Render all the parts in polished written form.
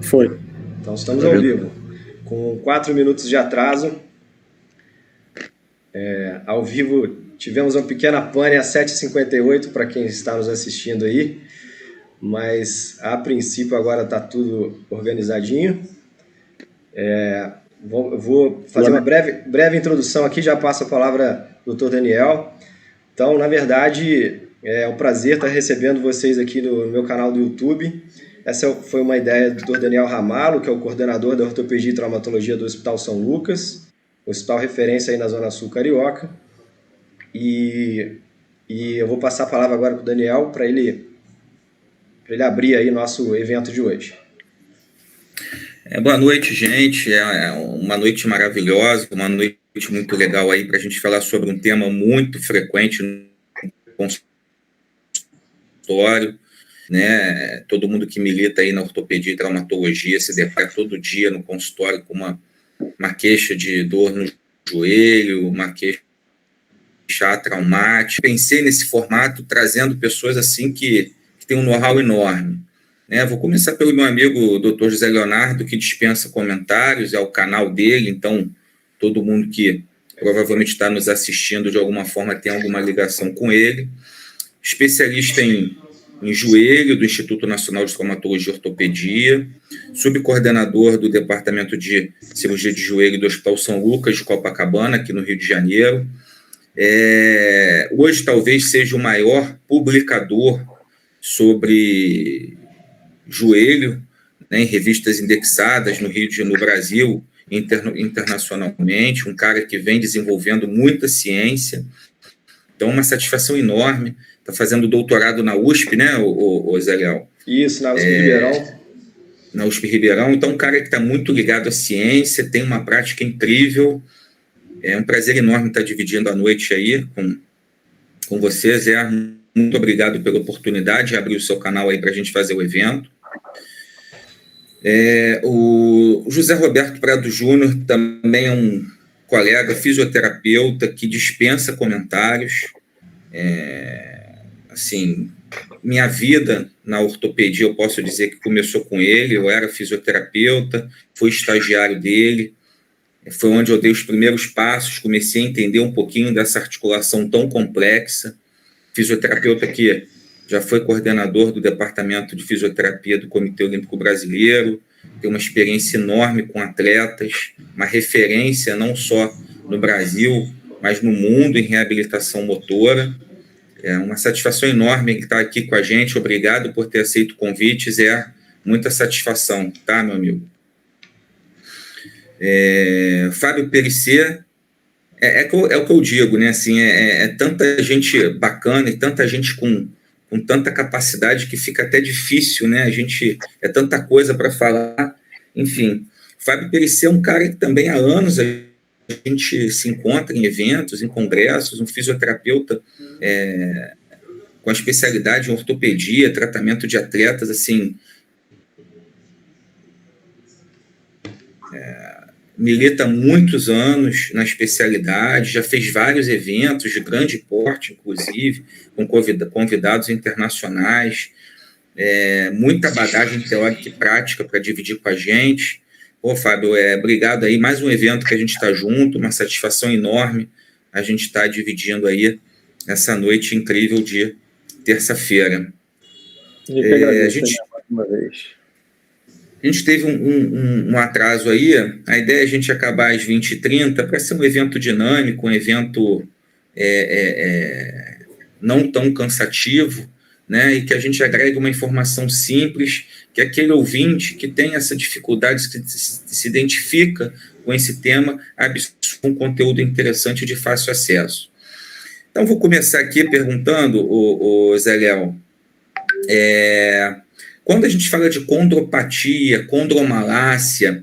Foi. Então estamos ao vivo. Com 4 minutos de atraso. Ao vivo tivemos uma pequena pane às 7h58 para quem está nos assistindo aí. Mas a princípio agora está tudo organizadinho. Vou fazer uma breve introdução aqui, já passo a palavra ao Dr. Daniel. Então, na verdade, é um prazer estar recebendo vocês aqui no meu canal do YouTube. Essa foi uma ideia do Dr. Daniel Ramalho, que é o coordenador da Ortopedia e Traumatologia do Hospital São Lucas, hospital referência aí na Zona Sul Carioca. E eu vou passar a palavra agora para o Daniel, para ele abrir aí nosso evento de hoje. Boa noite, gente. É uma noite maravilhosa, uma noite muito legal aí para a gente falar sobre um tema muito frequente no consultório, né? Todo mundo que milita aí na ortopedia e traumatologia se depara todo dia no consultório com uma queixa de dor no joelho, uma queixa traumática. Pensei nesse formato trazendo pessoas assim que têm um know-how enorme. Vou começar pelo meu amigo Dr. José Leonardo, que dispensa comentários, é o canal dele, então todo mundo que provavelmente está nos assistindo de alguma forma tem alguma ligação com ele. Especialista em joelho do Instituto Nacional de Traumatologia e Ortopedia, subcoordenador do Departamento de Cirurgia de Joelho do Hospital São Lucas de Copacabana, aqui no Rio de Janeiro. Hoje talvez seja o maior publicador sobre joelho, né, em revistas indexadas no Brasil, internacionalmente, um cara que vem desenvolvendo muita ciência. Então, uma satisfação enorme. Está fazendo doutorado na USP, né, o Zé Léo? Isso, na USP Ribeirão. Na USP Ribeirão. Então, um cara que está muito ligado à ciência, tem uma prática incrível. É um prazer enorme estar dividindo a noite aí com você, Zé. Muito obrigado pela oportunidade de abrir o seu canal aí para a gente fazer o evento. O José Roberto Prado Júnior também é um colega fisioterapeuta que dispensa comentários. Assim, minha vida na ortopedia, eu posso dizer que começou com ele. Eu era fisioterapeuta, fui estagiário dele. Foi onde eu dei os primeiros passos, comecei a entender um pouquinho dessa articulação tão complexa. Fisioterapeuta que já foi coordenador do Departamento de Fisioterapia do Comitê Olímpico Brasileiro, tem uma experiência enorme com atletas, uma referência não só no Brasil, mas no mundo em reabilitação motora. É uma satisfação enorme ele estar aqui com a gente. Obrigado por ter aceito o convite, Zé. Muita satisfação, tá, meu amigo? Fábio Perissé, o que eu digo, né? Assim, tanta gente bacana e tanta gente com tanta capacidade que fica até difícil, né? É tanta coisa para falar. Enfim, Fábio Perissé é um cara que também há anos a gente se encontra em eventos, em congressos, um fisioterapeuta com a especialidade em ortopedia, tratamento de atletas, assim, milita há muitos anos na especialidade, já fez vários eventos de grande porte, inclusive, com convidados internacionais, muita bagagem teórica e prática para dividir com a gente. Pô, Fábio, obrigado aí, mais um evento que a gente está junto, uma satisfação enorme a gente está dividindo aí essa noite incrível de terça-feira. Eu que agradeço mais uma vez. A gente teve um atraso aí, a ideia é a gente acabar às 20h30 para ser um evento dinâmico, um evento não tão cansativo, né, e que a gente agregue uma informação simples, que aquele ouvinte que tem essa dificuldade, que se identifica com esse tema, absorva um conteúdo interessante de fácil acesso. Então, vou começar aqui perguntando, o Zé Léo, quando a gente fala de condropatia, condromalácia,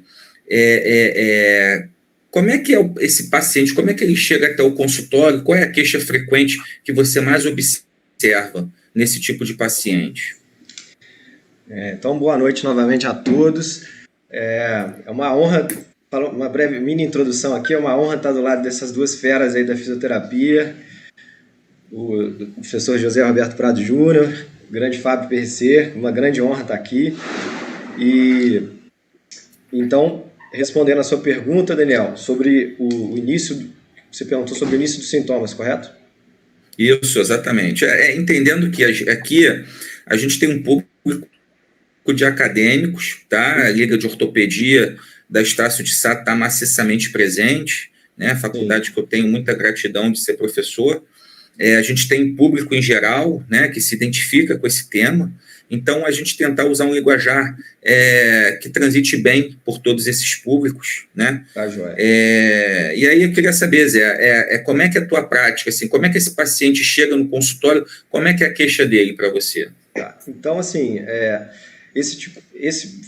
como é que é esse paciente, como é que ele chega até o consultório, qual é a queixa frequente que você mais observa nesse tipo de paciente? Então, boa noite novamente a todos. É uma honra, uma breve mini introdução aqui, é uma honra estar do lado dessas duas feras aí da fisioterapia, o professor José Roberto Prado Júnior, o grande Fábio Perissé, uma grande honra estar aqui. E Então, respondendo a sua pergunta, Daniel, sobre o início, você perguntou sobre o início dos sintomas, correto? Isso, exatamente. Entendendo que aqui a gente tem um público de acadêmicos, tá? A Liga de Ortopedia da Estácio de Sá está maciçamente presente, né? A faculdade que eu tenho muita gratidão de ser professor. A gente tem público em geral, né, que se identifica com esse tema. Então, a gente tentar usar um linguajar que transite bem por todos esses públicos, né? Tá, joia. E aí eu queria saber, Zé, como é que é a tua prática, assim, como é que esse paciente chega no consultório, como é que é a queixa dele para você? Tá. Então, assim,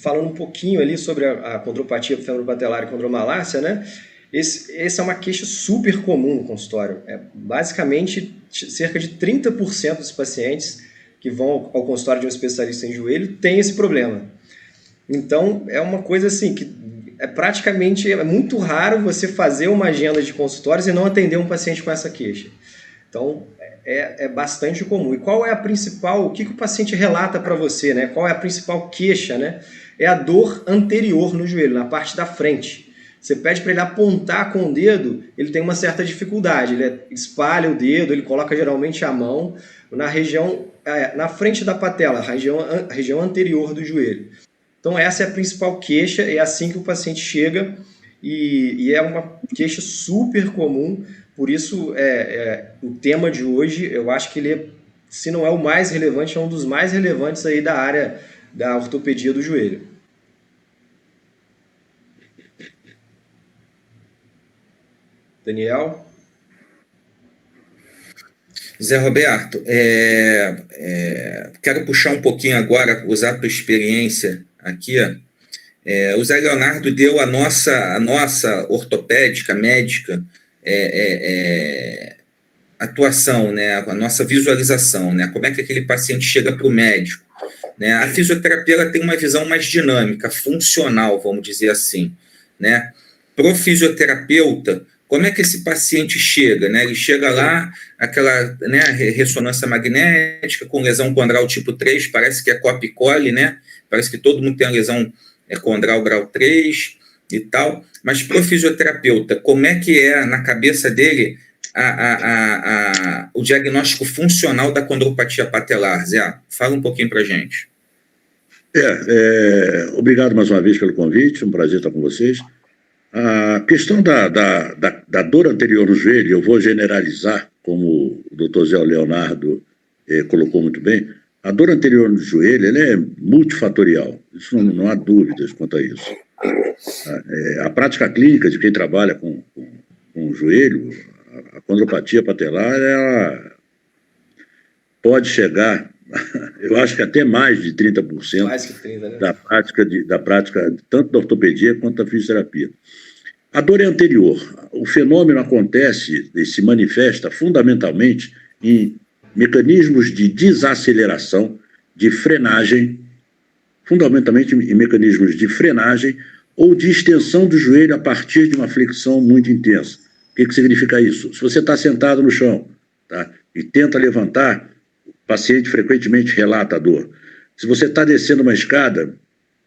falando um pouquinho ali sobre a condropatia femoropatelar e condromalácia, né? Essa é uma queixa super comum no consultório. Basicamente, cerca de 30% dos pacientes que vão ao consultório de um especialista em joelho têm esse problema. Então, é uma coisa assim que é muito raro você fazer uma agenda de consultórios e não atender um paciente com essa queixa. Então, é bastante comum. E qual é a principal, o que o paciente relata para você, né? Qual é a principal queixa, né? É a dor anterior no joelho, na parte da frente. Você pede para ele apontar com o dedo, ele tem uma certa dificuldade. Ele espalha o dedo, ele coloca geralmente a mão na região, na frente da patela, a região anterior do joelho. Então essa é a principal queixa, é assim que o paciente chega e é uma queixa super comum. Por isso, o tema de hoje, eu acho que ele, se não é o mais relevante, é um dos mais relevantes aí da área da ortopedia do joelho. Daniel? Zé Roberto, quero puxar um pouquinho agora, usar a tua experiência aqui. O Zé Leonardo deu a nossa ortopédica, médica, atuação, né, a nossa visualização, né, como é que aquele paciente chega para o médico. Né? A fisioterapia ela tem uma visão mais dinâmica, funcional, vamos dizer assim. Né? Para o fisioterapeuta, como é que esse paciente chega? Né? Ele chega lá, aquela, né, ressonância magnética com lesão condral tipo 3, parece que é copia e cole, né? Parece que todo mundo tem a lesão condral grau 3 e tal. Mas para o fisioterapeuta, como é que é na cabeça dele o diagnóstico funcional da condropatia patelar? Zé, fala um pouquinho para a gente. Obrigado mais uma vez pelo convite, um prazer estar com vocês. A questão da dor anterior no joelho, eu vou generalizar, como o Dr. Zé Leonardo colocou muito bem. A dor anterior no joelho ela é multifatorial, isso não há dúvidas quanto a isso. A prática clínica de quem trabalha com o joelho, a condropatia patelar, ela pode chegar, eu acho que até mais de 30%, mais que 30, né? da prática tanto da ortopedia quanto da fisioterapia. A dor é anterior. O fenômeno acontece e se manifesta fundamentalmente em mecanismos de desaceleração, de frenagem, fundamentalmente em mecanismos de frenagem ou de extensão do joelho a partir de uma flexão muito intensa. O que significa isso? Se você está sentado no chão, tá, e tenta levantar, o paciente frequentemente relata a dor. Se você está descendo uma escada,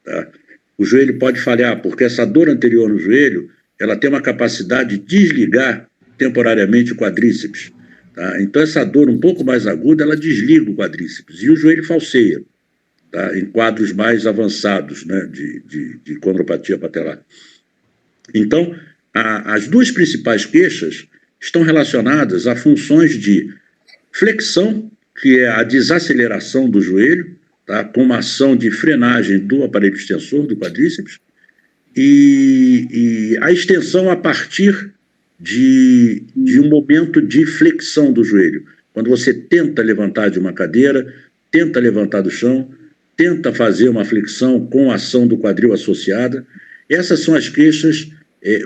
tá, o joelho pode falhar, porque essa dor anterior no joelho ela tem uma capacidade de desligar temporariamente o quadríceps. Tá? Então, essa dor um pouco mais aguda, ela desliga o quadríceps e o joelho falseia, tá? Em quadros mais avançados, né, de condropatia patelar. Então, as duas principais queixas estão relacionadas a funções de flexão, que é a desaceleração do joelho, tá? Com uma ação de frenagem do aparelho extensor do quadríceps, e a extensão a partir de um momento de flexão do joelho. Quando você tenta levantar de uma cadeira, tenta levantar do chão, tenta fazer uma flexão com a ação do quadril associada. Essas são as queixas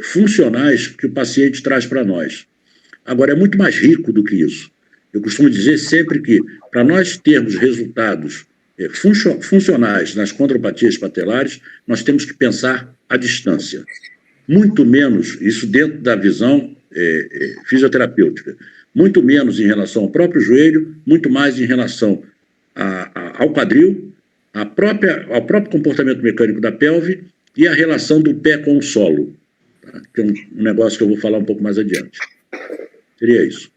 funcionais que o paciente traz para nós. Agora, é muito mais rico do que isso. Eu costumo dizer sempre que, para nós termos resultados funcionais nas condropatias patelares, nós temos que pensar à distância. Muito menos, isso dentro da visão fisioterapêutica, muito menos em relação ao próprio joelho, muito mais em relação ao quadril, ao próprio comportamento mecânico da pelve e a relação do pé com o solo, tá? Que é um negócio que eu vou falar um pouco mais adiante. Seria isso.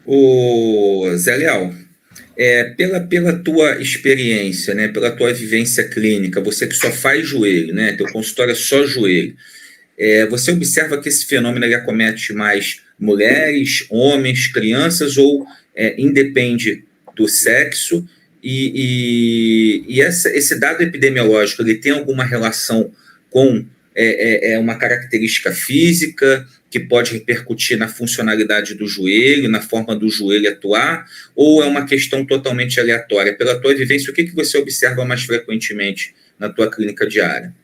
O Zé Leal, pela tua experiência, né, pela tua vivência clínica, você que só faz joelho, né, teu consultório é só joelho, você observa que esse fenômeno ele acomete mais mulheres, homens, crianças, ou independe do sexo? E esse dado epidemiológico, ele tem alguma relação com uma característica física que pode repercutir na funcionalidade do joelho, na forma do joelho atuar, ou é uma questão totalmente aleatória? Pela tua vivência, o que você observa mais frequentemente na tua clínica diária?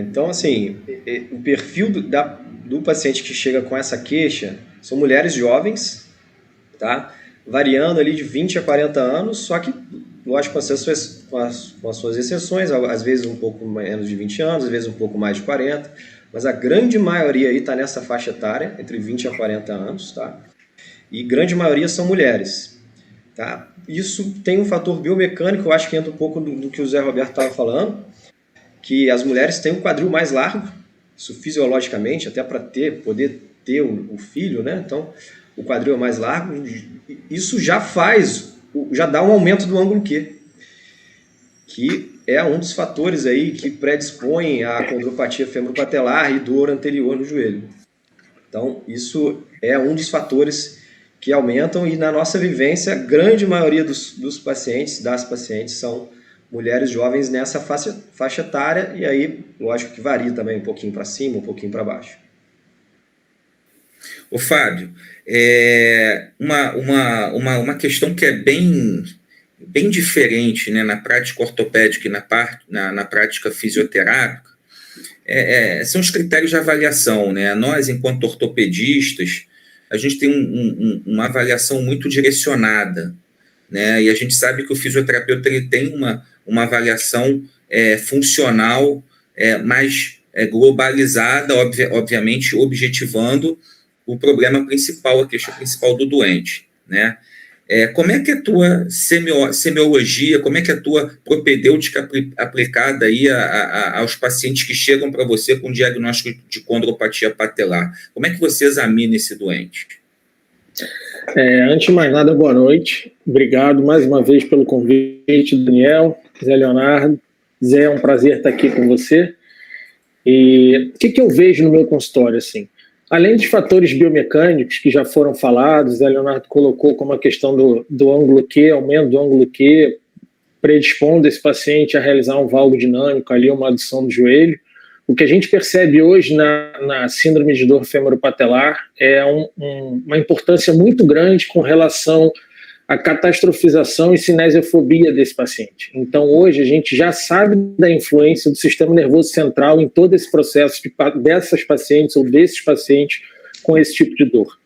Então, assim, o perfil do paciente que chega com essa queixa são mulheres jovens, tá? Variando ali de 20 a 40 anos, só que, lógico, com as suas exceções, às vezes um pouco menos de 20 anos, às vezes um pouco mais de 40, mas a grande maioria aí está nessa faixa etária, entre 20 a 40 anos, tá? E grande maioria são mulheres, tá? Isso tem um fator biomecânico, eu acho que entra um pouco do que o Zé Roberto estava falando, que as mulheres têm um quadril mais largo, isso fisiologicamente, até para poder ter o filho, né? Então, o quadril é mais largo, isso já dá um aumento do ângulo Q, que é um dos fatores aí que predispõem à condropatia femoropatelar e dor anterior no joelho. Então, isso é um dos fatores que aumentam, e na nossa vivência, a grande maioria das pacientes são mulheres jovens nessa faixa etária, e aí, lógico que varia também um pouquinho para cima, um pouquinho para baixo. Ô, Fábio, uma questão que é bem diferente, né, na prática ortopédica e na prática fisioterápica, são os critérios de avaliação, né? Nós, enquanto ortopedistas, a gente tem uma avaliação muito direcionada, né? E a gente sabe que o fisioterapeuta ele tem uma avaliação funcional mais globalizada, obviamente objetivando o problema principal, a questão principal do doente, né? Como é que a tua semiologia, como é que a tua propedêutica aplicada aí aos pacientes que chegam para você com diagnóstico de condropatia patelar? Como é que você examina esse doente? Antes de mais nada, boa noite. Obrigado mais uma vez pelo convite, Daniel, Zé Leonardo. Zé, é um prazer estar aqui com você. E o que eu vejo no meu consultório, assim? Além dos fatores biomecânicos que já foram falados, Zé Leonardo colocou como a questão do ângulo Q, aumento do ângulo Q, predispondo esse paciente a realizar um valgo dinâmico, ali uma adução do joelho. O que a gente percebe hoje na síndrome de dor femoropatelar é uma importância muito grande com relação à catastrofização e cinesiofobia desse paciente. Então, hoje, a gente já sabe da influência do sistema nervoso central em todo esse processo dessas pacientes ou desses pacientes com esse tipo de dor.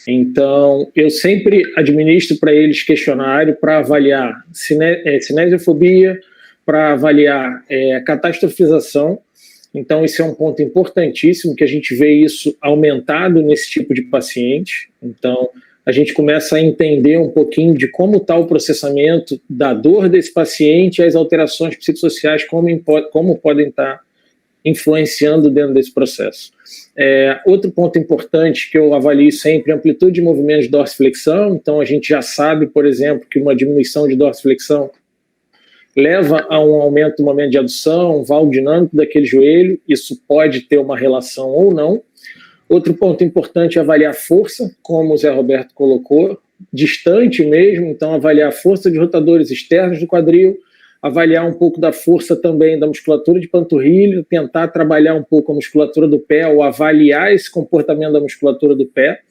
Então, eu sempre administro para eles questionário para avaliar cinesiofobia, para avaliar catastrofização. Então, esse é um ponto importantíssimo, que a gente vê isso aumentado nesse tipo de paciente. Então, a gente começa a entender um pouquinho de como está o processamento da dor desse paciente e as alterações psicossociais, como podem estar influenciando dentro desse processo. Outro ponto importante que eu avalio sempre é a amplitude de movimentos de dorsiflexão. Então, a gente já sabe, por exemplo, que uma diminuição de dorsiflexão leva a um aumento do momento de adução, um valgo dinâmico daquele joelho. Isso pode ter uma relação ou não. Outro ponto importante é avaliar força, como o Zé Roberto colocou, distante mesmo, então avaliar a força de rotadores externos do quadril, avaliar um pouco da força também da musculatura de panturrilha, tentar trabalhar um pouco a musculatura do pé, ou avaliar esse comportamento da musculatura do pé,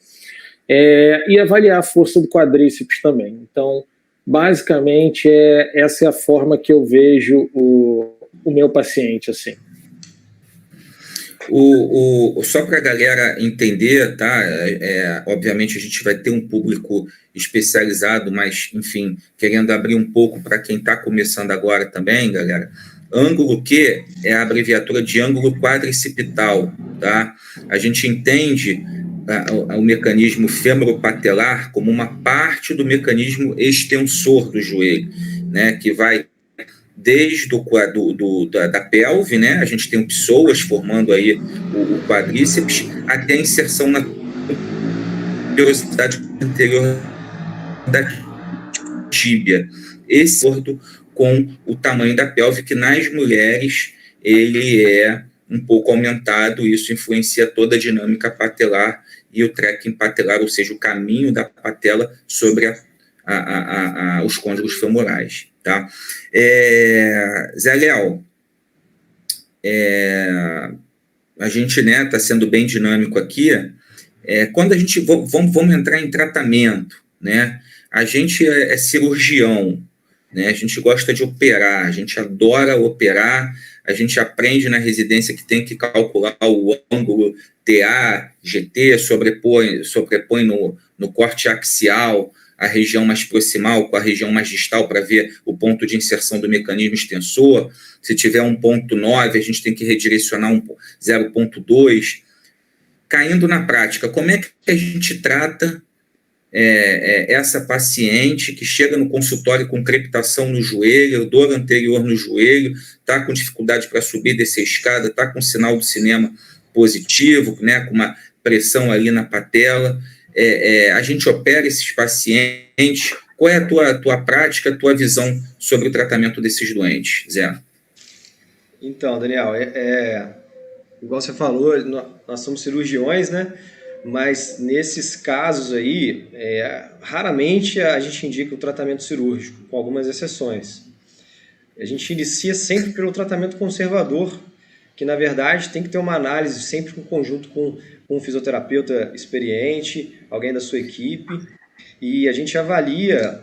e avaliar a força do quadríceps também. Então, basicamente, essa é a forma que eu vejo o meu paciente, assim. Só para a galera entender, tá? Obviamente a gente vai ter um público especializado, mas, enfim, querendo abrir um pouco para quem está começando agora também, galera. Ângulo Q é a abreviatura de ângulo quadricipital, tá? A gente entende o mecanismo femoropatelar como uma parte do mecanismo extensor do joelho, né? Que vai desde da pelve, né? A gente tem pessoas formando aí o quadríceps, até a inserção na tuberosidade anterior da tíbia. Esse acordo com o tamanho da pelve, que nas mulheres ele é um pouco aumentado, isso influencia toda a dinâmica patelar e o trekking patelar, ou seja, o caminho da patela sobre os côndilos femorais. Tá? Zé Léo, a gente está sendo bem dinâmico aqui. Quando a gente vamos entrar em tratamento, né? A gente é cirurgião, né? A gente gosta de operar, a gente adora operar, a gente aprende na residência que tem que calcular o ângulo TA, GT, sobrepõe no corte axial a região mais proximal com a região mais distal para ver o ponto de inserção do mecanismo extensor. Se tiver 1.9, a gente tem que redirecionar 0.2. Caindo na prática, como é que a gente trata essa paciente que chega no consultório com crepitação no joelho, dor anterior no joelho, está com dificuldade para subir e descer a escada, está com sinal do cinema positivo, né, com uma pressão ali na patela? A gente opera esses pacientes. Qual é a tua prática, a tua visão sobre o tratamento desses doentes, Zé? Então, Daniel, igual você falou, nós somos cirurgiões, né? Mas nesses casos aí, raramente a gente indica o tratamento cirúrgico, com algumas exceções. A gente inicia sempre pelo tratamento conservador, que na verdade tem que ter uma análise sempre em conjunto com um fisioterapeuta experiente, alguém da sua equipe, e a gente avalia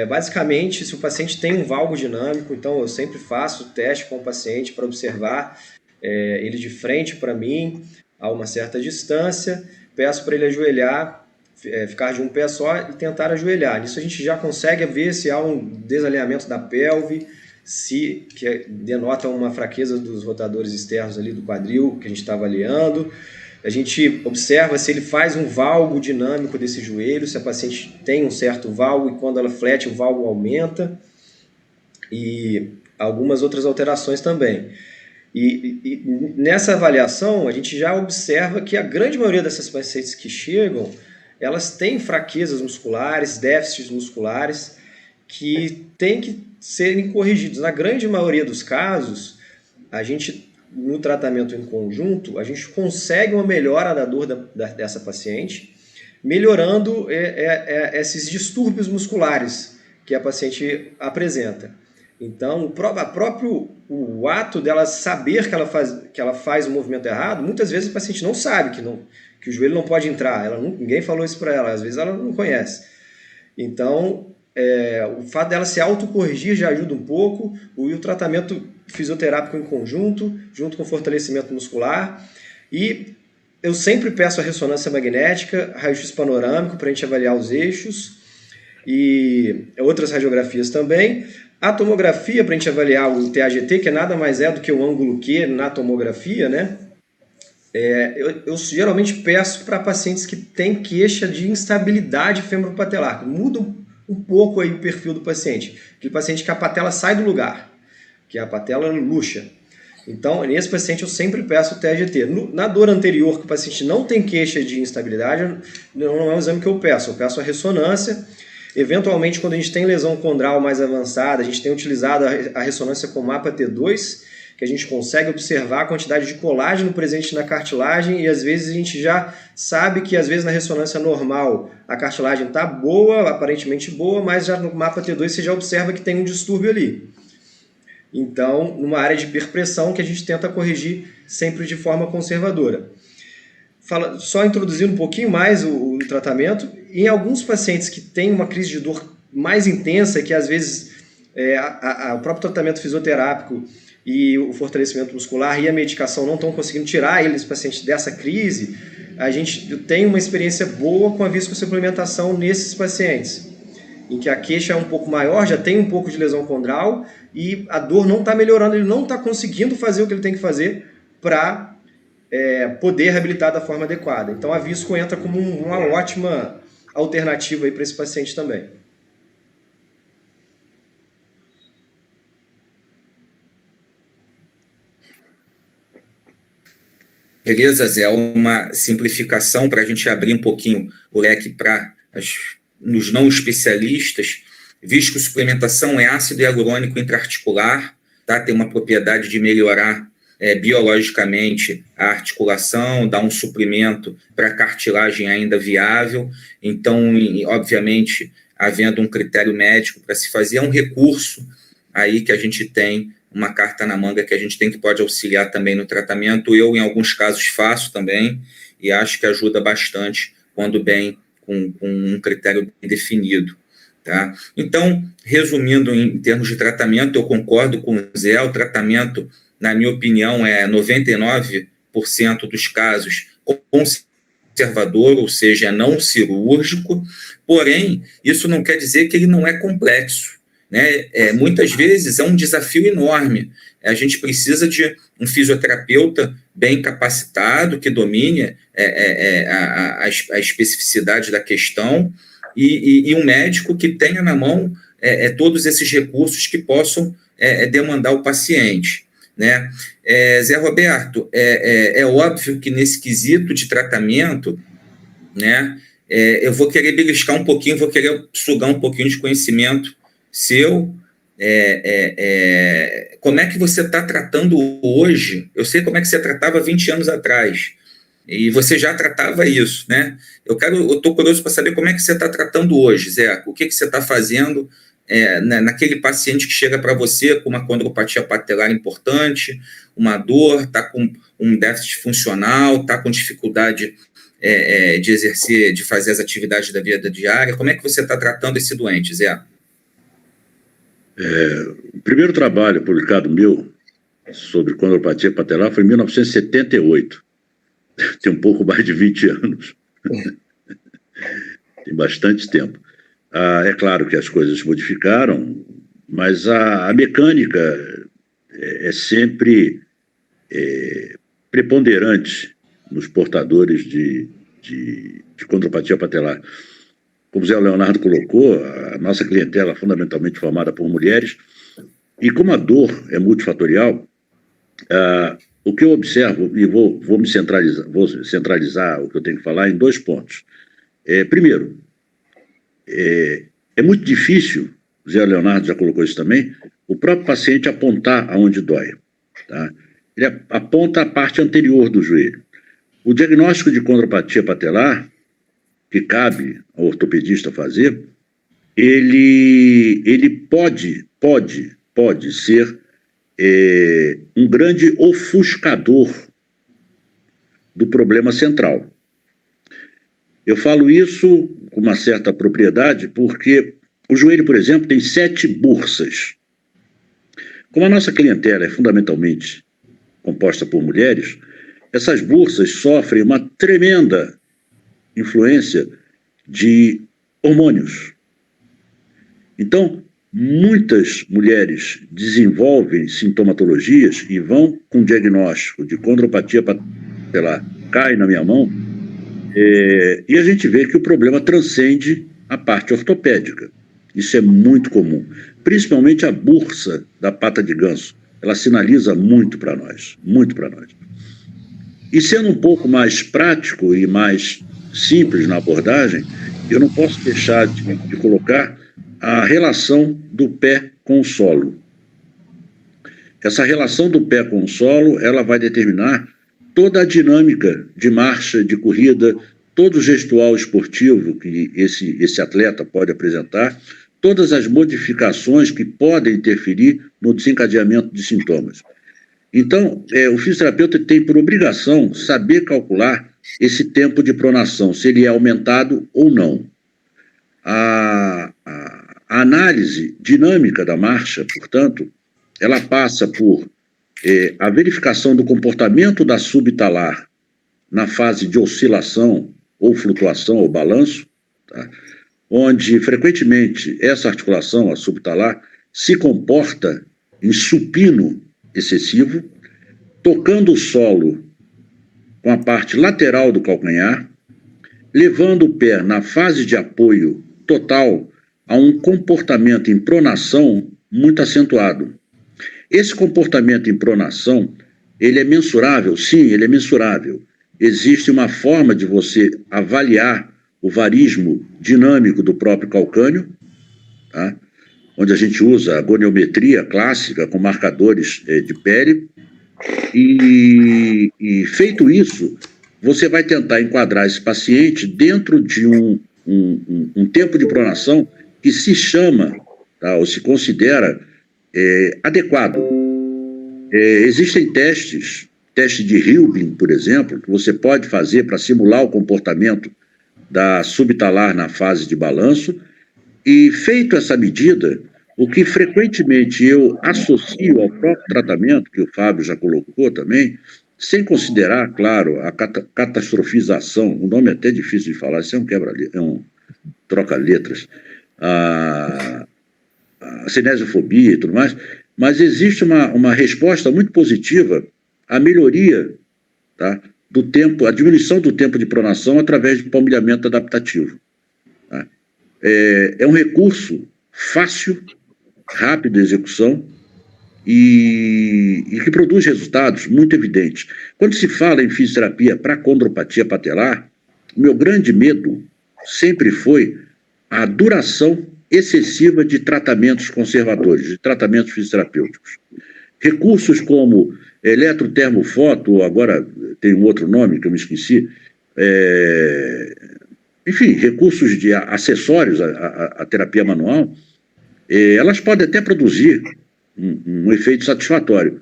basicamente se o paciente tem um valgo dinâmico. Então eu sempre faço o teste com o paciente para observar ele de frente para mim, a uma certa distância, peço para ele ajoelhar, ficar de um pé só e tentar ajoelhar. Nisso a gente já consegue ver se há um desalinhamento da pelve, que denota uma fraqueza dos rotadores externos ali do quadril que a gente está avaliando. A gente observa se ele faz um valgo dinâmico desse joelho, se a paciente tem um certo valgo e quando ela flete o valgo aumenta, e algumas outras alterações também. E nessa avaliação a gente já observa que a grande maioria dessas pacientes que chegam, elas têm fraquezas musculares, déficits musculares, que têm que serem corrigidos. Na grande maioria dos casos, a gente, no tratamento em conjunto, a gente consegue uma melhora da dor dessa paciente, melhorando esses distúrbios musculares que a paciente apresenta. Então, o ato dela saber que ela faz o movimento errado, muitas vezes o paciente não sabe que o joelho não pode entrar. Ninguém falou isso para ela, às vezes ela não conhece. Então, o fato dela se autocorrigir já ajuda um pouco, e o tratamento fisioterápico em conjunto, junto com o fortalecimento muscular. E eu sempre peço a ressonância magnética, raio-x panorâmico para a gente avaliar os eixos, e outras radiografias também. A tomografia para a gente avaliar o TAGT, que nada mais é do que o ângulo Q na tomografia, né? Eu geralmente peço para pacientes que têm queixa de instabilidade femoropatelar. Muda um pouco aí o perfil do paciente. Aquele paciente que a patela sai do lugar, que a patela luxa. Então, nesse paciente eu sempre peço o TAGT. Na dor anterior, que o paciente não tem queixa de instabilidade, não é um exame que eu peço a ressonância. Eventualmente, quando a gente tem lesão condral mais avançada, a gente tem utilizado a ressonância com mapa T2, que a gente consegue observar a quantidade de colágeno presente na cartilagem, e às vezes a gente já sabe que às vezes na ressonância normal a cartilagem está boa, aparentemente boa, mas já no mapa T2 você já observa que tem um distúrbio ali. Então, numa área de hiperpressão que a gente tenta corrigir sempre de forma conservadora. Só introduzindo um pouquinho mais o tratamento, em alguns pacientes que têm uma crise de dor mais intensa, que às vezes o próprio tratamento fisioterápico e o fortalecimento muscular e a medicação não estão conseguindo tirar eles, pacientes, dessa crise, a gente tem uma experiência boa com a viscosuplementação nesses pacientes, em que a queixa é um pouco maior, já tem um pouco de lesão condral e a dor não está melhorando, ele não está conseguindo fazer o que ele tem que fazer para poder reabilitar da forma adequada. Então a visco entra como uma ótima alternativa para esse paciente também. Beleza, Zé? Uma simplificação para a gente abrir um pouquinho o leque para nos não especialistas, visto que a suplementação é ácido hialurônico intraarticular, tá? Tem uma propriedade de melhorar biologicamente a articulação, dar um suprimento para a cartilagem ainda viável. Então, obviamente, havendo um critério médico para se fazer, é um recurso aí que a gente tem, uma carta na manga que a gente tem, que pode auxiliar também no tratamento. Eu, em alguns casos, faço também e acho que ajuda bastante quando bem com um critério bem definido. Tá? Então, resumindo em termos de tratamento, eu concordo com o Zé, o tratamento, na minha opinião, é 99% dos casos conservador, ou seja, não cirúrgico, porém, isso não quer dizer que ele não é complexo, né? Muitas vezes é um desafio enorme. A gente precisa de um fisioterapeuta bem capacitado, que domine a especificidade da questão, e um médico que tenha na mão todos esses recursos que possam demandar o paciente, né? Zé Roberto, é óbvio que nesse quesito de tratamento, né, eu vou querer beliscar um pouquinho, vou querer sugar um pouquinho de conhecimento seu. Como é que você está tratando hoje? Eu sei como é que você tratava 20 anos atrás, e você já tratava isso, né? Eu estou curioso para saber como é que você está tratando hoje, Zé. O que você está fazendo naquele paciente que chega para você com uma condropatia patelar importante, uma dor, está com um déficit funcional, está com dificuldade de exercer, de fazer as atividades da vida diária. Como é que você está tratando esse doente, Zé? O primeiro trabalho publicado meu sobre condropatia patelar foi em 1978. Tem um pouco mais de 20 anos. Tem bastante tempo. É claro que as coisas modificaram, mas a mecânica é sempre preponderante nos portadores de condropatia patelar. Como o Zé Leonardo colocou, a nossa clientela é fundamentalmente formada por mulheres, e como a dor é multifatorial, o que eu observo, e vou centralizar o que eu tenho que falar em 2 pontos. Primeiro, é muito difícil, o Zé Leonardo já colocou isso também, o próprio paciente apontar aonde dói. Tá? Ele aponta a parte anterior do joelho. O diagnóstico de condropatia patelar, que cabe ao ortopedista fazer, ele pode ser um grande ofuscador do problema central. Eu falo isso com uma certa propriedade porque o joelho, por exemplo, tem 7 bursas. Como a nossa clientela é fundamentalmente composta por mulheres, essas bursas sofrem uma tremenda influência de hormônios. Então, muitas mulheres desenvolvem sintomatologias e vão com diagnóstico de condropatia patelar, cai na minha mão, e a gente vê que o problema transcende a parte ortopédica. Isso é muito comum. Principalmente a bursa da pata de ganso. Ela sinaliza muito para nós, muito para nós. E sendo um pouco mais prático e mais simples na abordagem, eu não posso deixar de colocar a relação do pé com o solo. Essa relação do pé com o solo, ela vai determinar toda a dinâmica de marcha, de corrida, todo o gestual esportivo que esse atleta pode apresentar, todas as modificações que podem interferir no desencadeamento de sintomas. Então, o fisioterapeuta tem por obrigação saber calcular esse tempo de pronação, se ele é aumentado ou não. A análise dinâmica da marcha, portanto, ela passa por a verificação do comportamento da subtalar na fase de oscilação ou flutuação ou balanço, tá? Onde frequentemente essa articulação, a subtalar, se comporta em supino excessivo, tocando o solo com a parte lateral do calcanhar, levando o pé na fase de apoio total a um comportamento em pronação muito acentuado. Esse comportamento em pronação Ele é mensurável? Sim, ele é mensurável. Existe uma forma de você avaliar o varismo dinâmico do próprio calcânio, tá? Onde a gente usa a goniometria clássica com marcadores de pele, e feito isso, você vai tentar enquadrar esse paciente dentro de um tempo de pronação que se chama, tá, ou se considera adequado. Existem testes, teste de Hilbin, por exemplo, que você pode fazer para simular o comportamento da subtalar na fase de balanço, e feito essa medida, o que frequentemente eu associo ao próprio tratamento, que o Fábio já colocou também, sem considerar, claro, a catastrofização, o nome é até difícil de falar, isso é um troca-letras, a cinesiofobia e tudo mais, mas existe uma resposta muito positiva à melhoria, tá, do tempo, a diminuição do tempo de pronação através de palmilhamento adaptativo. Tá? É um recurso fácil, rápido de execução e que produz resultados muito evidentes. Quando se fala em fisioterapia para condropatia patelar, o meu grande medo sempre foi a duração excessiva de tratamentos conservadores, de tratamentos fisioterapêuticos. Recursos como eletrotermofoto, ou agora tem um outro nome que eu me esqueci, enfim, recursos de acessórios à terapia manual, elas podem até produzir um efeito satisfatório,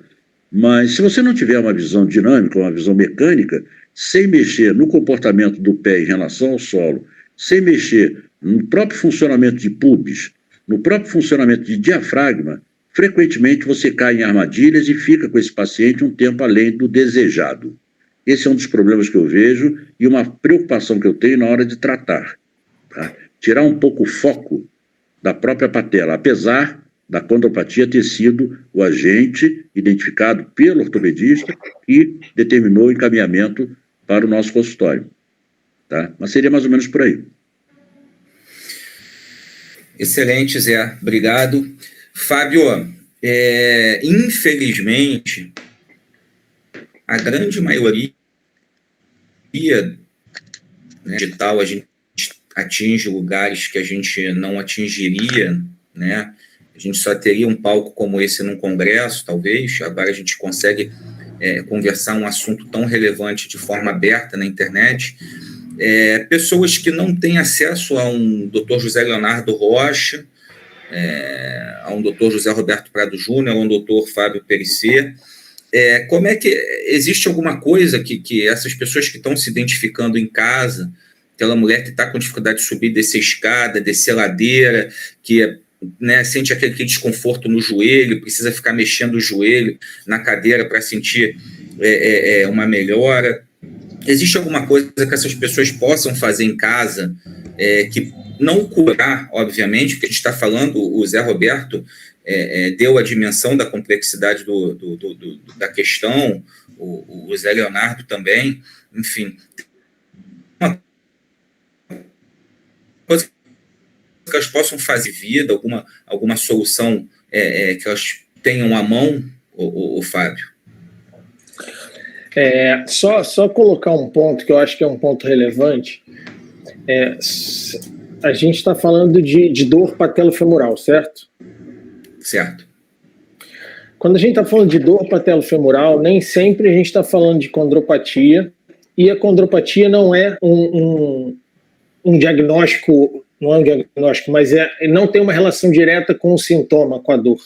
mas se você não tiver uma visão dinâmica, uma visão mecânica, sem mexer no comportamento do pé em relação ao solo, sem mexer no próprio funcionamento de pubis, no próprio funcionamento de diafragma, frequentemente você cai em armadilhas e fica com esse paciente um tempo além do desejado. Esse é um dos problemas que eu vejo e uma preocupação que eu tenho na hora de tratar. Tá? Tirar um pouco o foco da própria patela, apesar da condropatia ter sido o agente identificado pelo ortopedista que determinou o encaminhamento para o nosso consultório. Tá? Mas seria mais ou menos por aí. Excelente, Zé. Obrigado. Fábio, infelizmente, a grande maioria, né, digital, a gente atinge lugares que a gente não atingiria, né? A gente só teria um palco como esse num congresso, talvez. Agora a gente consegue conversar um assunto tão relevante de forma aberta na internet. Pessoas que não têm acesso a um Dr. José Leonardo Rocha, a um Dr. José Roberto Prado Júnior, a um Dr. Fábio Perissé. Como é que existe alguma coisa que essas pessoas que estão se identificando em casa, aquela mulher que está com dificuldade de subir, descer escada, descer ladeira, que sente aquele desconforto no joelho, precisa ficar mexendo o joelho na cadeira para sentir uma melhora? Existe alguma coisa que essas pessoas possam fazer em casa que não curar, obviamente, porque a gente está falando, o Zé Roberto deu a dimensão da complexidade da questão, o Zé Leonardo também, enfim. Uma coisa que elas possam fazer vida, alguma solução que elas tenham à mão, o Fábio? Só colocar um ponto que eu acho que é um ponto relevante. A gente está falando de dor patelofemoral, certo? Certo. Quando a gente está falando de dor patelofemoral, nem sempre a gente está falando de condropatia, e a condropatia não é um diagnóstico, não é um diagnóstico, mas não tem uma relação direta com o sintoma, com a dor.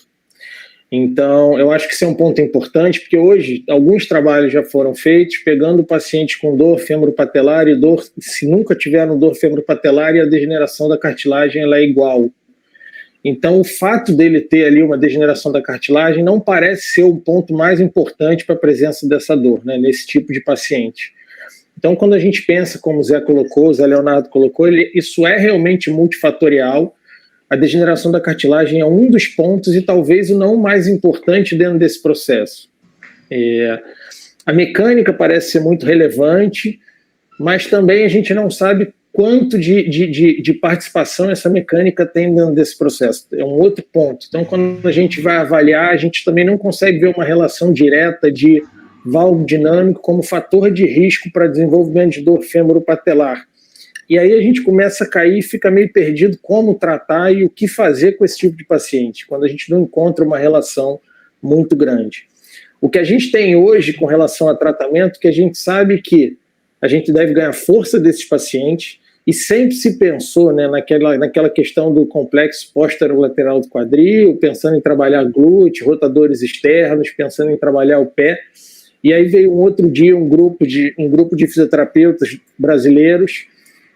Então, eu acho que isso é um ponto importante, porque hoje alguns trabalhos já foram feitos pegando o paciente com dor femoropatelar e dor, se nunca tiveram dor femoropatelar, e a degeneração da cartilagem ela é igual. Então, o fato dele ter ali uma degeneração da cartilagem não parece ser o ponto mais importante para a presença dessa dor, né, nesse tipo de paciente. Então, quando a gente pensa, como o Zé colocou, o Zé Leonardo colocou, isso é realmente multifatorial. A degeneração da cartilagem é um dos pontos e talvez o não mais importante dentro desse processo. A mecânica parece ser muito relevante, mas também a gente não sabe quanto de participação essa mecânica tem dentro desse processo. É um outro ponto. Então, quando a gente vai avaliar, a gente também não consegue ver uma relação direta de valgo dinâmico como fator de risco para desenvolvimento de dor fêmuro-patelar. E aí a gente começa a cair e fica meio perdido como tratar e o que fazer com esse tipo de paciente, quando a gente não encontra uma relação muito grande. O que a gente tem hoje com relação a tratamento, que a gente sabe que a gente deve ganhar força desses pacientes, e sempre se pensou, né, naquela questão do complexo posterolateral do quadril, pensando em trabalhar glúteo, rotadores externos, pensando em trabalhar o pé. E aí veio um outro dia um grupo de fisioterapeutas brasileiros,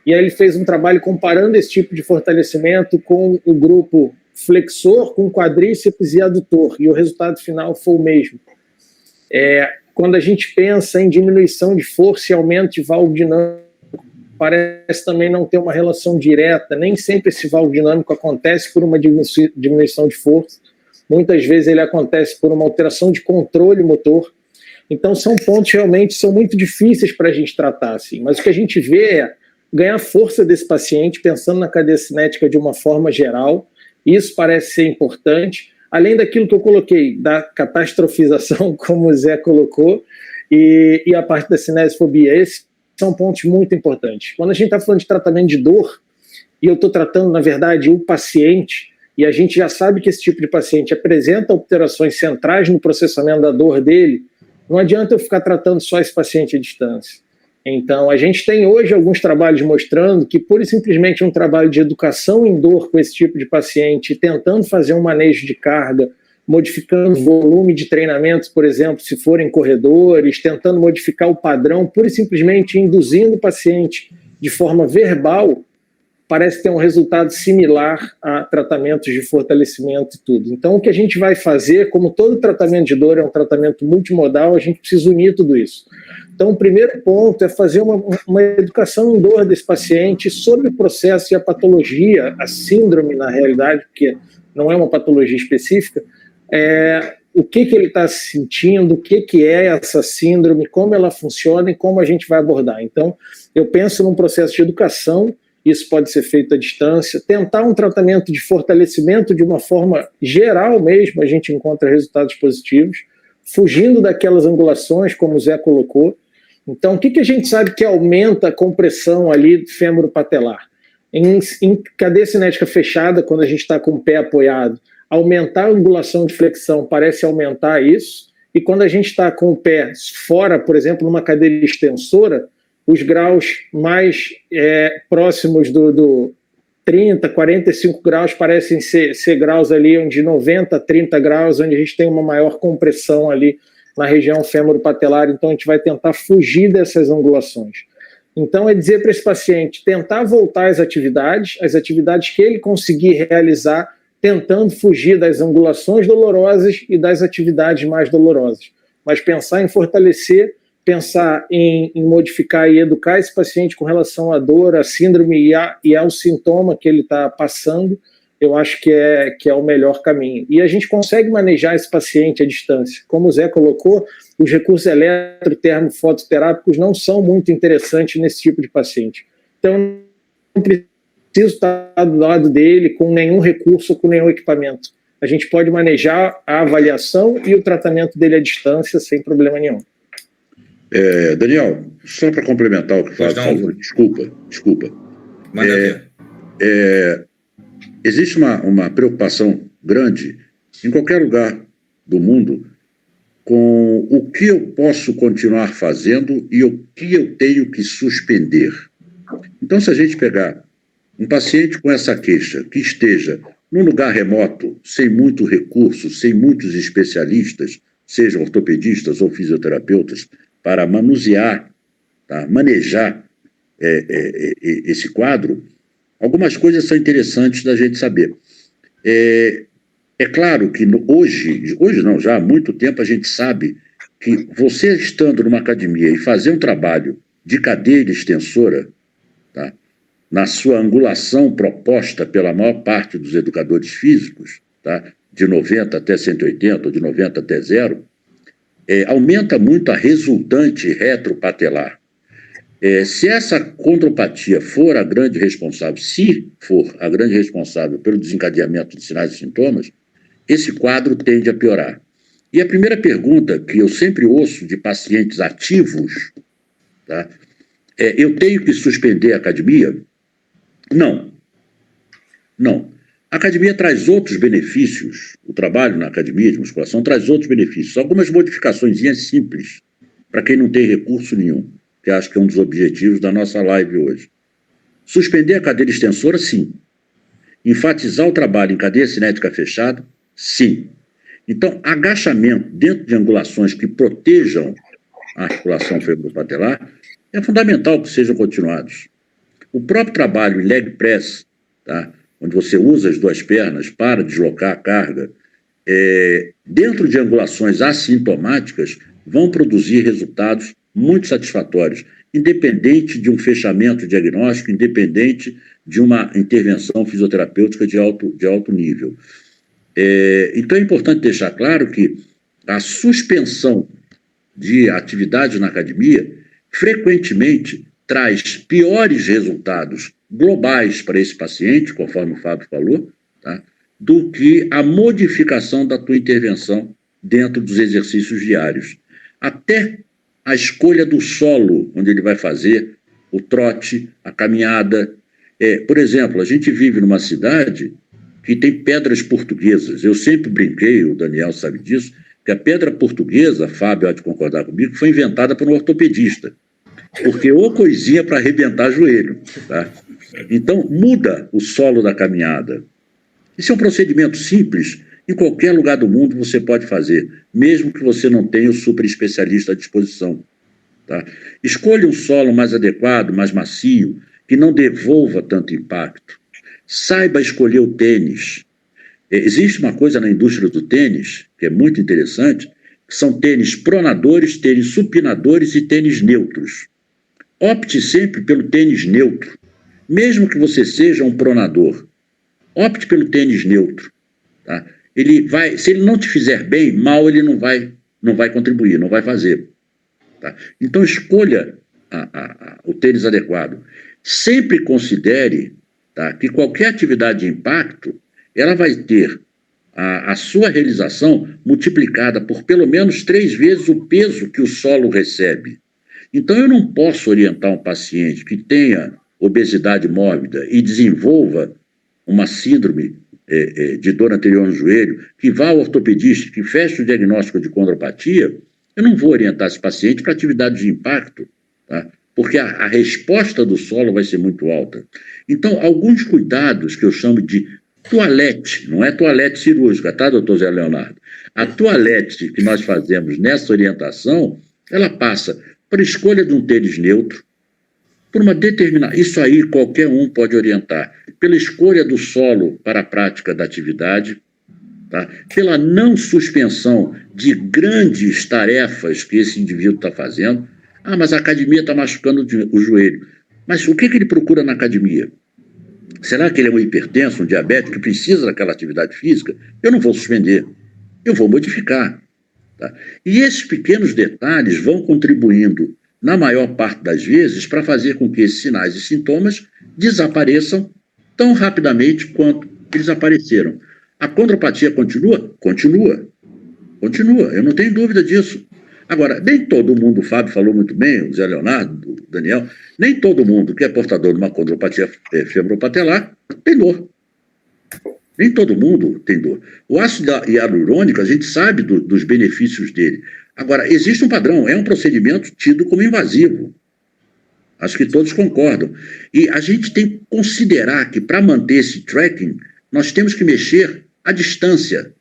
e aí ele fez um trabalho comparando esse tipo de fortalecimento com o grupo flexor, com quadríceps e adutor, e o resultado final foi o mesmo. Quando a gente pensa em diminuição de força e aumento de valgo dinâmico, parece também não ter uma relação direta, nem sempre esse valgo dinâmico acontece por uma diminuição de força, muitas vezes ele acontece por uma alteração de controle motor. Então são pontos realmente são muito difíceis para a gente tratar, assim. Mas o que a gente vê é ganhar força desse paciente, pensando na cadeia cinética de uma forma geral, isso parece ser importante, além daquilo que eu coloquei, da catastrofização, como o Zé colocou, e a parte da cinesiofobia. Esses são pontos muito importantes. Quando a gente está falando de tratamento de dor, e eu estou tratando, na verdade, o paciente, e a gente já sabe que esse tipo de paciente apresenta alterações centrais no processamento da dor dele, não adianta eu ficar tratando só esse paciente à distância. Então, a gente tem hoje alguns trabalhos mostrando que, pura e simplesmente um trabalho de educação em dor com esse tipo de paciente, tentando fazer um manejo de carga, modificando o volume de treinamentos, por exemplo, se forem corredores, tentando modificar o padrão, pura e simplesmente induzindo o paciente de forma verbal, parece ter um resultado similar a tratamentos de fortalecimento e tudo. Então, o que a gente vai fazer, como todo tratamento de dor é um tratamento multimodal, a gente precisa unir tudo isso. Então, o primeiro ponto é fazer uma educação em dor desse paciente sobre o processo e a patologia, a síndrome, na realidade, porque não é uma patologia específica, o que ele está sentindo, o que é essa síndrome, como ela funciona e como a gente vai abordar. Então, eu penso num processo de educação, isso pode ser feito à distância, tentar um tratamento de fortalecimento de uma forma geral mesmo, a gente encontra resultados positivos, fugindo daquelas angulações, como o Zé colocou. Então, o que a gente sabe que aumenta a compressão ali fêmuro-patelar? Em cadeia cinética fechada, quando a gente está com o pé apoiado, aumentar a angulação de flexão parece aumentar isso, e quando a gente está com o pé fora, por exemplo, numa cadeira extensora, os graus mais próximos do 30, 45 graus parecem ser graus ali onde 90, 30 graus, onde a gente tem uma maior compressão ali na região fêmuro-patelar, então a gente vai tentar fugir dessas angulações. Então é dizer para esse paciente tentar voltar às atividades que ele conseguir realizar, tentando fugir das angulações dolorosas e das atividades mais dolorosas, mas pensar em fortalecer, pensar em modificar e educar esse paciente com relação à dor, à síndrome e ao sintoma que ele está passando, eu acho que é o melhor caminho. E a gente consegue manejar esse paciente à distância. Como o Zé colocou, os recursos eletrotermofototerápicos não são muito interessantes nesse tipo de paciente. Então, não preciso estar do lado dele com nenhum recurso, com nenhum equipamento. A gente pode manejar a avaliação e o tratamento dele à distância sem problema nenhum. Daniel, só para complementar o que fala, por favor, desculpa. Existe uma preocupação grande em qualquer lugar do mundo com o que eu posso continuar fazendo e o que eu tenho que suspender. Então, se a gente pegar um paciente com essa queixa que esteja num lugar remoto, sem muito recurso, sem muitos especialistas, sejam ortopedistas ou fisioterapeutas, para manusear, manejar esse quadro, algumas coisas são interessantes da gente saber. É claro que hoje não, já há muito tempo a gente sabe que você estando numa academia e fazer um trabalho de cadeira extensora, na sua angulação proposta pela maior parte dos educadores físicos, de 90 até 180 ou de 90 até 0, aumenta muito a resultante retropatelar. Se essa condropatia for a grande responsável, se for a grande responsável pelo desencadeamento de sinais e sintomas, esse quadro tende a piorar. E a primeira pergunta que eu sempre ouço de pacientes ativos, tá, é: eu tenho que suspender a academia? Não. Não. A academia traz outros benefícios, o trabalho na academia de musculação traz outros benefícios, algumas modificaçõezinhas simples, para quem não tem recurso nenhum, que acho que é um dos objetivos da nossa live hoje. Suspender a cadeira extensora, sim. Enfatizar o trabalho em cadeia cinética fechada, sim. Então, agachamento dentro de angulações que protejam a articulação femoropatelar é fundamental que sejam continuados. O próprio trabalho em leg press, tá, onde você usa as duas pernas para deslocar a carga, dentro de angulações assintomáticas, vão produzir resultados muito satisfatórios, independente de um fechamento diagnóstico, independente de uma intervenção fisioterapêutica de alto nível. Então é importante deixar claro que a suspensão de atividade na academia frequentemente traz piores resultados globais para esse paciente, conforme o Fábio falou, tá, do que a modificação da tua intervenção dentro dos exercícios diários. Até a escolha do solo onde ele vai fazer o trote, a caminhada. Por exemplo, a gente vive numa cidade que tem pedras portuguesas. Eu sempre brinquei, o Daniel sabe disso, que a pedra portuguesa, Fábio há de concordar comigo, foi inventada por um ortopedista, porque ou coisinha para arrebentar joelho. Tá? Então, muda o solo da caminhada. Isso é um procedimento simples, em qualquer lugar do mundo você pode fazer, mesmo que você não tenha o super especialista à disposição. Tá? Escolha um solo mais adequado, mais macio, que não devolva tanto impacto. Saiba escolher o tênis. Existe uma coisa na indústria do tênis, que é muito interessante, que são tênis pronadores, tênis supinadores e tênis neutros. Opte sempre pelo tênis neutro, mesmo que você seja um pronador. Opte pelo tênis neutro. Tá? Se ele não te fizer bem, mal ele não vai contribuir, não vai fazer. Tá? Então escolha o tênis adequado. Sempre considere, tá, que qualquer atividade de impacto, ela vai ter a sua realização multiplicada por pelo menos 3 vezes o peso que o solo recebe. Então eu não posso orientar um paciente que tenha obesidade mórbida e desenvolva uma síndrome de dor anterior no joelho, que vá ao ortopedista, que feche o diagnóstico de condropatia. Eu não vou orientar esse paciente para atividade de impacto, tá? Porque a resposta do solo vai ser muito alta. Então, alguns cuidados que eu chamo de toalete, não é toalete cirúrgica, tá, doutor Zé Leonardo? A toalete que nós fazemos nessa orientação, ela passa por escolha de um tênis neutro, por uma determinação, isso aí qualquer um pode orientar, pela escolha do solo para a prática da atividade, tá? Pela não suspensão de grandes tarefas que esse indivíduo está fazendo. Mas a academia está machucando o joelho. Mas o que ele procura na academia? Será que ele é um hipertenso, um diabético que precisa daquela atividade física? Eu não vou suspender, eu vou modificar. Tá? E esses pequenos detalhes vão contribuindo, na maior parte das vezes, para fazer com que esses sinais e sintomas desapareçam tão rapidamente quanto eles apareceram. A condropatia continua? Continua. Continua, eu não tenho dúvida disso. Agora, nem todo mundo, o Fábio falou muito bem, o Zé Leonardo, o Daniel, nem todo mundo que é portador de uma condropatia femoropatelar tem dor. Nem todo mundo tem dor. O ácido hialurônico, a gente sabe dos benefícios dele. Agora, existe um padrão, é um procedimento tido como invasivo. Acho que todos concordam. E a gente tem que considerar que, para manter esse tracking, nós temos que mexer à distância.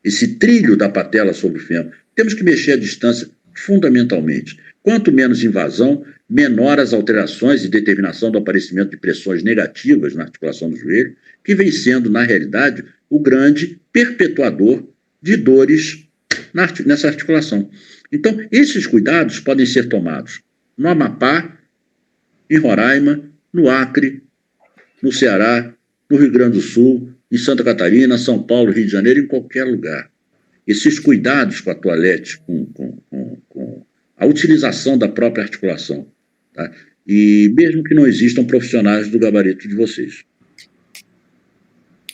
Esse trilho da patela sobre o fêmur. Temos que mexer à distância fundamentalmente. Quanto menos invasão, menor as alterações e determinação do aparecimento de pressões negativas na articulação do joelho, que vem sendo, na realidade, o grande perpetuador de dores nessa articulação. Então, esses cuidados podem ser tomados no Amapá, em Roraima, no Acre, no Ceará, no Rio Grande do Sul, em Santa Catarina, São Paulo, Rio de Janeiro, em qualquer lugar. Esses cuidados com a toalete, com a utilização da própria articulação, tá? E mesmo que não existam profissionais do gabarito de vocês.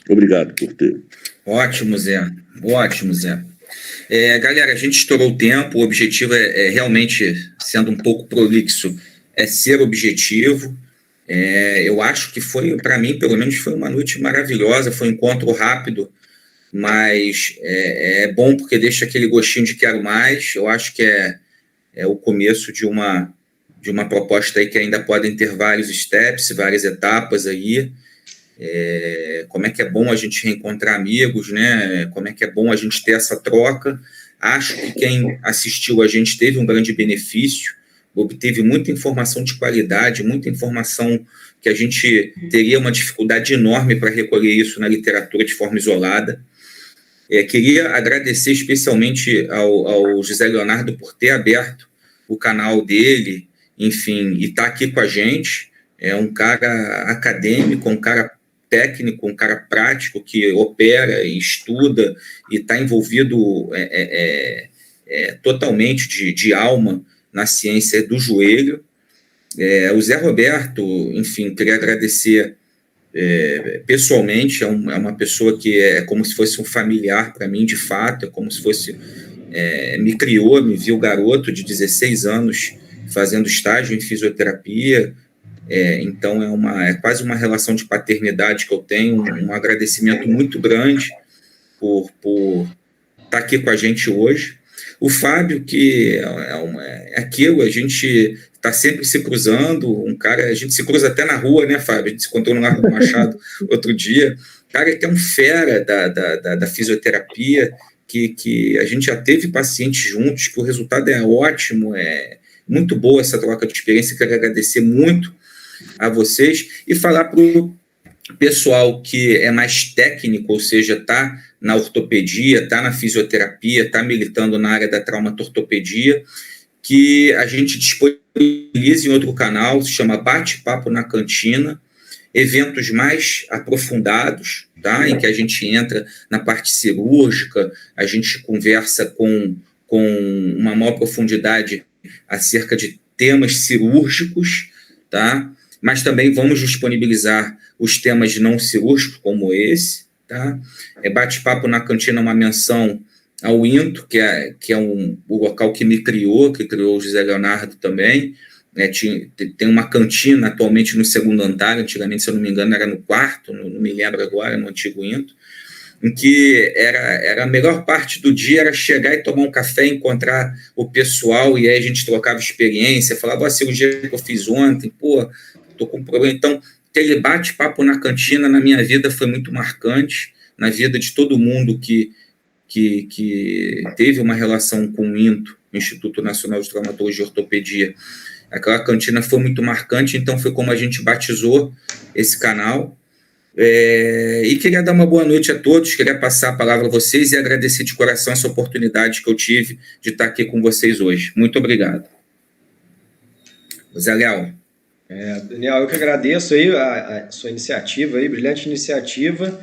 Obrigado por ter. Ótimo, Zé. Ótimo, Zé. Galera, a gente estourou o tempo, o objetivo é realmente, sendo um pouco prolixo, é ser objetivo. Eu acho que foi, para mim, pelo menos, foi uma noite maravilhosa, foi um encontro rápido, mas é bom porque deixa aquele gostinho de quero mais. Eu acho que é o começo de uma proposta aí que ainda podem ter vários steps, várias etapas aí. Como é que é bom a gente reencontrar amigos, né? Como é que é bom a gente ter essa troca. Acho que quem assistiu a gente teve um grande benefício, obteve muita informação de qualidade, muita informação que a gente teria uma dificuldade enorme para recolher isso na literatura de forma isolada. Queria agradecer especialmente ao José Leonardo por ter aberto o canal dele, enfim, e estar aqui com a gente. É um cara acadêmico, um cara técnico, um cara prático que opera e estuda e está envolvido totalmente de alma na ciência do joelho. O Zé Roberto, enfim, queria agradecer pessoalmente. É uma pessoa que é como se fosse um familiar para mim, de fato, é como se fosse... me criou, me viu garoto de 16 anos fazendo estágio em fisioterapia. Então é quase uma relação de paternidade que eu tenho, um agradecimento muito grande por estar aqui com a gente hoje. O Fábio, que é aquilo, a gente está sempre se cruzando, a gente se cruza até na rua, né, Fábio? A gente se encontrou no Largo do Machado outro dia. Cara que é um fera da fisioterapia, que a gente já teve pacientes juntos, que o resultado é ótimo, é muito boa essa troca de experiência. Quero agradecer muito a vocês e falar para o pessoal que é mais técnico, ou seja, está na ortopedia, está na fisioterapia, está militando na área da traumatortopedia, que a gente disponibilize em outro canal, se chama Bate-Papo na Cantina, eventos mais aprofundados, tá? Em que a gente entra na parte cirúrgica, a gente conversa com uma maior profundidade acerca de temas cirúrgicos, tá? Mas também vamos disponibilizar os temas não cirúrgicos, como esse, tá? Bate-Papo na Cantina, uma menção ao INTO, que é o local que me criou, que criou o José Leonardo também. Tem uma cantina atualmente no segundo andar, antigamente, se eu não me engano, era no quarto, não me lembro agora, no antigo INTO, em que era a melhor parte do dia, era chegar e tomar um café, encontrar o pessoal, e aí a gente trocava experiência, falava, a cirurgia que eu fiz ontem, tô com problema. Então, aquele bate-papo na cantina, na minha vida, foi muito marcante, na vida de todo mundo que teve uma relação com o INTO, Instituto Nacional de Traumatologia e Ortopedia. Aquela cantina foi muito marcante, então foi como a gente batizou esse canal. E queria dar uma boa noite a todos, queria passar a palavra a vocês e agradecer de coração essa oportunidade que eu tive de estar aqui com vocês hoje. Muito obrigado. Zé Léo. Daniel, eu que agradeço aí a sua iniciativa aí, brilhante iniciativa,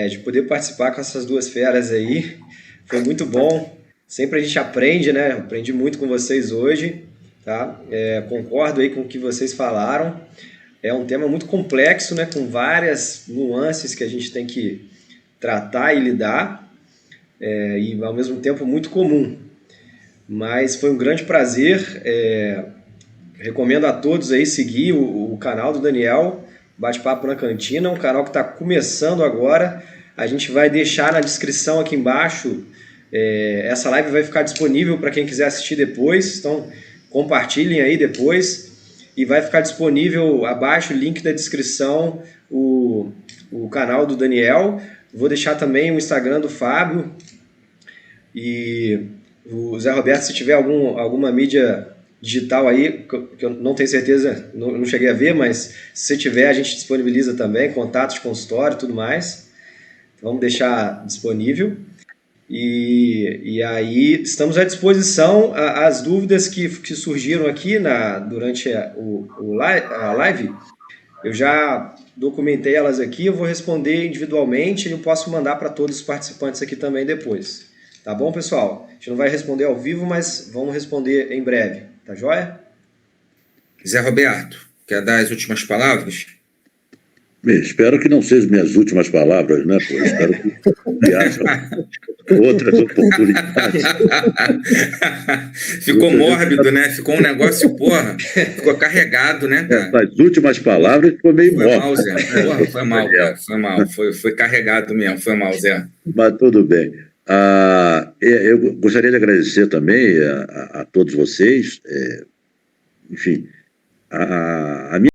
de poder participar com essas duas feras aí. Foi muito bom. Sempre a gente aprende, né? Aprendi muito com vocês hoje, tá? Concordo aí com o que vocês falaram. É um tema muito complexo, né? Com várias nuances que a gente tem que tratar e lidar, e ao mesmo tempo muito comum. Mas foi um grande prazer. Recomendo a todos aí seguir o canal do Daniel, Bate-Papo na Cantina, um canal que está começando agora. A gente vai deixar na descrição aqui embaixo. Essa live vai ficar disponível para quem quiser assistir depois, então compartilhem aí depois. E vai ficar disponível abaixo, link da descrição, o canal do Daniel. Vou deixar também o Instagram do Fábio. E o Zé Roberto, se tiver alguma mídia digital aí, que eu não tenho certeza, não cheguei a ver, mas se tiver, a gente disponibiliza também, contatos de consultório e tudo mais. Vamos deixar disponível. E aí estamos à disposição. As dúvidas que surgiram aqui durante a live, eu já documentei elas aqui, eu vou responder individualmente e eu posso mandar para todos os participantes aqui também depois. Tá bom, pessoal? A gente não vai responder ao vivo, mas vamos responder em breve. Tá joia? Zé Roberto, quer dar as últimas palavras? Espero que não sejam minhas últimas palavras, né? Pô? Espero que haja outras oportunidades. Ficou mórbido, né? Ficou um negócio, porra, ficou carregado, né, cara? As últimas palavras ficou meio mórbido. Mal, Zé. Porra, foi mal, cara. Foi mal. Foi carregado mesmo. Foi mal, Zé. Mas tudo bem. Eu gostaria de agradecer também a todos vocês. Enfim, a minha